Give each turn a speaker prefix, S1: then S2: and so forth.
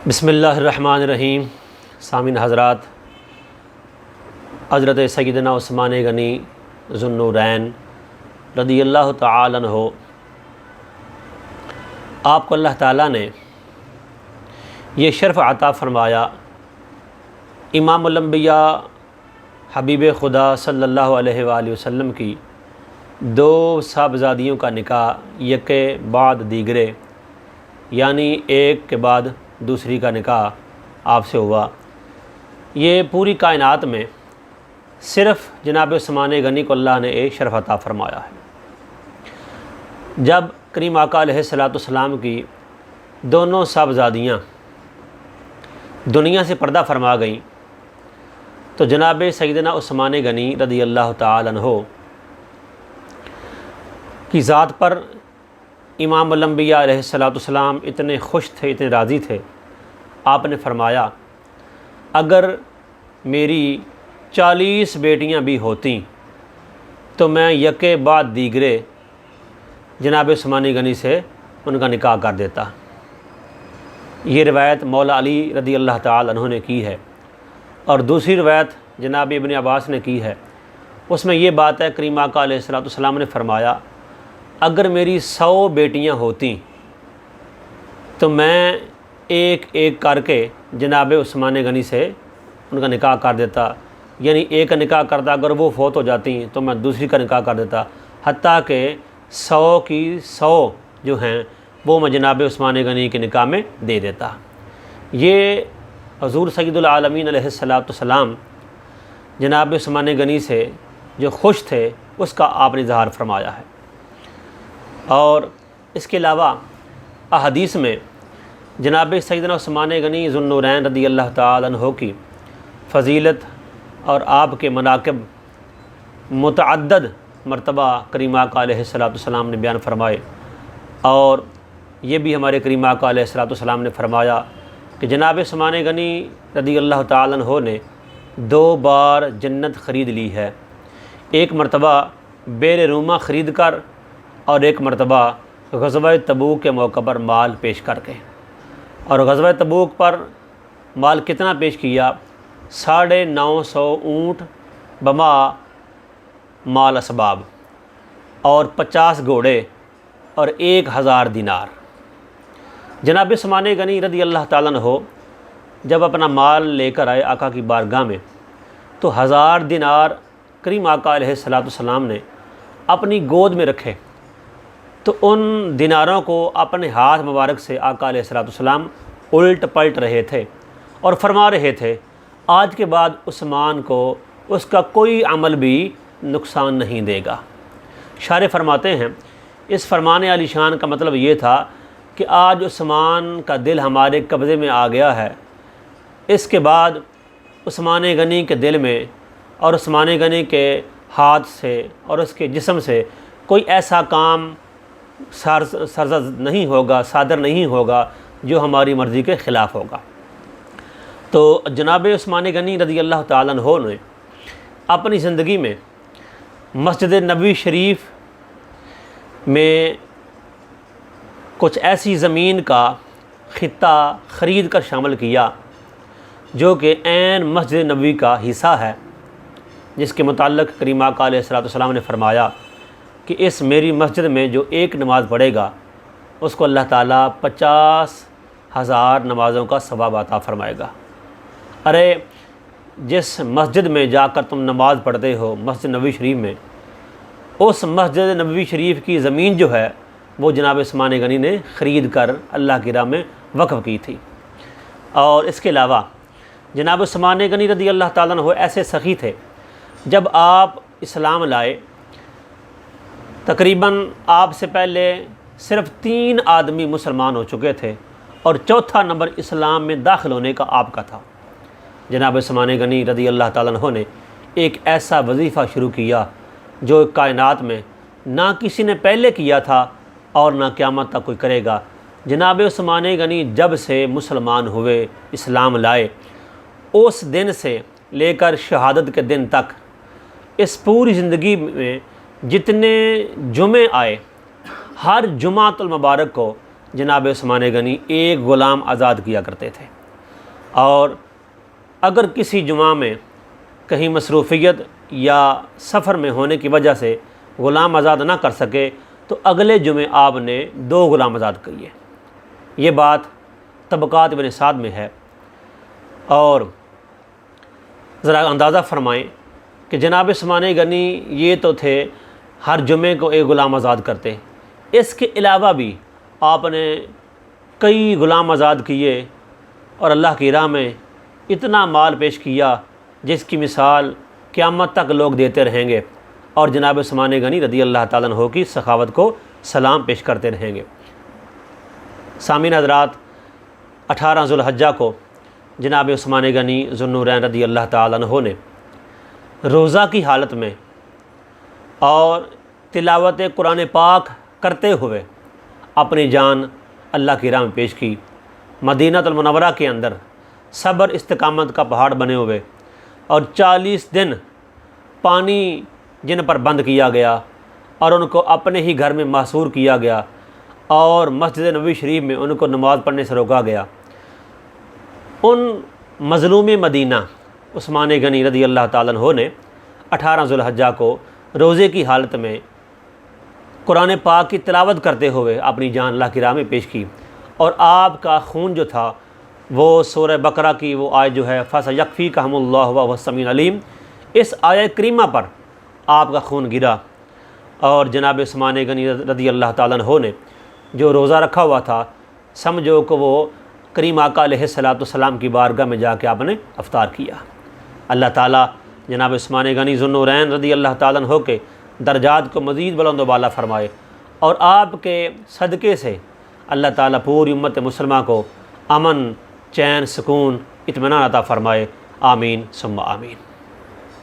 S1: بسم اللہ الرحمن الرحیم۔ سامعین حضرات، حضرت سیدنا عثمان غنی ذو النورین رضی اللہ تعالی عنہ، آپ کو اللہ تعالیٰ نے یہ شرف عطا فرمایا، امام الانبیاء حبیب خدا صلی اللہ علیہ وآلہ وسلم کی دو صاحبزادیوں کا نکاح یکے بعد دیگرے، یعنی ایک کے بعد دوسری کا نکاح آپ سے ہوا۔ یہ پوری کائنات میں صرف جناب عثمان غنی کو اللہ نے ایک شرف عطا فرمایا ہے۔ جب کریم آقا علیہ الصلوۃ والسلام کی دونوں صاحبزادیاں دنیا سے پردہ فرما گئیں تو جناب سیدنا عثمان غنی رضی اللہ تعالی عنہ کی ذات پر امام الانبیاء علیہ الصلوۃ والسلام اتنے خوش تھے، اتنے راضی تھے، آپ نے فرمایا اگر میری 40 بیٹیاں بھی ہوتیں تو میں یکے بعد دیگرے جناب عثمان غنی سے ان کا نکاح کر دیتا۔ یہ روایت مولا علی رضی اللہ تعالی عنہ نے کی ہے، اور دوسری روایت جناب ابن عباس نے کی ہے۔ اس میں یہ بات ہے، کریم آقا علیہ الصلوۃ والسلام نے فرمایا اگر میری 100 بیٹیاں ہوتیں تو میں ایک ایک کر کے جناب عثمان غنی سے ان کا نکاح کر دیتا، یعنی ایک کا نکاح کرتا، اگر وہ فوت ہو جاتی تو میں دوسری کا نکاح کر دیتا، حتیٰ کہ 100 کی 100 جو ہیں وہ میں جناب عثمان غنی کے نکاح میں دے دیتا۔ یہ حضور سید العالمین علیہ الصلوۃ والسلام جناب عثمان غنی سے جو خوش تھے اس کا آپ نے اظہار فرمایا ہے۔ اور اس کے علاوہ احادیث میں جناب سیدنا عثمان غنی ذو النورین رضی اللہ تعالی عنہ کی فضیلت اور آپ کے مناقب متعدد مرتبہ کریم آقا علیہ الصلوۃ والسلام نے بیان فرمائے، اور یہ بھی ہمارے کریم آقا علیہ الصلوۃ والسلام نے فرمایا کہ جناب عثمان غنی رضی اللہ تعالی عنہ نے 2 بار جنت خرید لی ہے، ایک مرتبہ بیر رومہ خرید کر اور ایک مرتبہ غزوہ تبوک کے موقع پر مال پیش کر کے۔ اور غزوہ تبوک پر مال کتنا پیش کیا؟ 950 اونٹ بما مال اسباب، اور 50 گھوڑے اور 1000 دینار۔ جناب عثمان غنی رضی اللہ تعالیٰ عنہ جب اپنا مال لے کر آئے آقا کی بارگاہ میں تو 1000 دینار کریم آقا علیہ الصلوۃ والسلام نے اپنی گود میں رکھے، تو ان دیناروں کو اپنے ہاتھ مبارک سے آقا علیہ الصلوۃ والسلام الٹ پلٹ رہے تھے اور فرما رہے تھے آج کے بعد عثمان کو اس کا کوئی عمل بھی نقصان نہیں دے گا۔ شارح فرماتے ہیں اس فرمان عالی شان کا مطلب یہ تھا کہ آج عثمان کا دل ہمارے قبضے میں آ گیا ہے، اس کے بعد عثمان غنی کے دل میں اور عثمان غنی کے ہاتھ سے اور اس کے جسم سے کوئی ایسا کام سرزد نہیں ہوگا، صادر نہیں ہوگا جو ہماری مرضی کے خلاف ہوگا۔ تو جناب عثمان غنی رضی اللہ تعالیٰ عنہ نے اپنی زندگی میں مسجد نبوی شریف میں کچھ ایسی زمین کا خطہ خرید کر شامل کیا جو کہ عین مسجد نبوی کا حصہ ہے، جس کے متعلق کریم آقا علیہ الصلوۃ والسلام نے فرمایا کہ اس میری مسجد میں جو ایک نماز پڑھے گا اس کو اللہ تعالیٰ 50,000 نمازوں کا ثواب عطا فرمائے گا۔ ارے جس مسجد میں جا کر تم نماز پڑھتے ہو، مسجد نبوی شریف میں، اس مسجد نبوی شریف کی زمین جو ہے وہ جناب عثمان غنی نے خرید کر اللہ کی راہ میں وقف کی تھی۔ اور اس کے علاوہ جناب عثمان غنی رضی اللہ تعالیٰ عنہ ایسے سخی تھے، جب آپ اسلام لائے تقریباً آپ سے پہلے صرف 3 آدمی مسلمان ہو چکے تھے، اور چوتھا نمبر اسلام میں داخل ہونے کا آپ کا تھا۔ جناب عثمان غنی رضی اللہ تعالیٰ عنہ نے ایک ایسا وظیفہ شروع کیا جو کائنات میں نہ کسی نے پہلے کیا تھا اور نہ قیامت تک کوئی کرے گا۔ جناب عثمان غنی جب سے مسلمان ہوئے، اسلام لائے، اس دن سے لے کر شہادت کے دن تک اس پوری زندگی میں جتنے جمعے آئے، ہر جمعۃ المبارک کو جناب عثمان غنی ایک غلام آزاد کیا کرتے تھے، اور اگر کسی جمعہ میں کہیں مصروفیت یا سفر میں ہونے کی وجہ سے غلام آزاد نہ کر سکے تو اگلے جمعے آپ نے 2 غلام آزاد کیے۔ یہ بات طبقات ابن سعد میں ہے۔ اور ذرا اندازہ فرمائیں کہ جناب عثمان غنی یہ تو تھے ہر جمعے کو ایک غلام آزاد کرتے، اس کے علاوہ بھی آپ نے کئی غلام آزاد کیے اور اللہ کی راہ میں اتنا مال پیش کیا جس کی مثال قیامت تک لوگ دیتے رہیں گے، اور جناب عثمان غنی رضی اللہ تعالیٰ عنہ کی سخاوت کو سلام پیش کرتے رہیں گے۔ سامعین حضرات، 18 ذو الحجہ کو جناب عثمان غنی ذو النورین رضی اللہ تعالیٰ عنہ نے روزہ کی حالت میں اور تلاوت قرآن پاک کرتے ہوئے اپنی جان اللہ کی راہ میں پیش کی۔ مدینہ المنورہ کے اندر صبر استقامت کا پہاڑ بنے ہوئے، اور 40 دن پانی جن پر بند کیا گیا اور ان کو اپنے ہی گھر میں محصور کیا گیا، اور مسجد نبوی شریف میں ان کو نماز پڑھنے سے روکا گیا۔ ان مظلوم مدینہ عثمان غنی رضی اللہ تعالیٰ عنہ نے 18 ذو الحجہ کو روزے کی حالت میں قرآن پاک کی تلاوت کرتے ہوئے اپنی جان اللہ کی راہ میں پیش کی، اور آپ کا خون جو تھا وہ سورہ بقرہ کی وہ آیت جو ہے فَسَيَكْفِيكَهُمُ اللَّهُ وَهُوَ السَّمِيعُ الْعَلِيمُ، اس آیت کریمہ پر آپ کا خون گرا، اور جناب عثمان غنی رضی اللہ تعالیٰ عنہ نے جو روزہ رکھا ہوا تھا، سمجھو کہ وہ کریم آقا علیہ السلام کی بارگاہ میں جا کے آپ نے افطار کیا۔ اللہ تعالیٰ جناب عثمان غنی ذو النورین رضی اللہ تعالیٰ عنہ کے درجات کو مزید بلند و بالا فرمائے، اور آپ کے صدقے سے اللہ تعالیٰ پوری امت مسلمہ کو امن، چین، سکون، اطمینان عطا فرمائے۔ آمین ثم آمین۔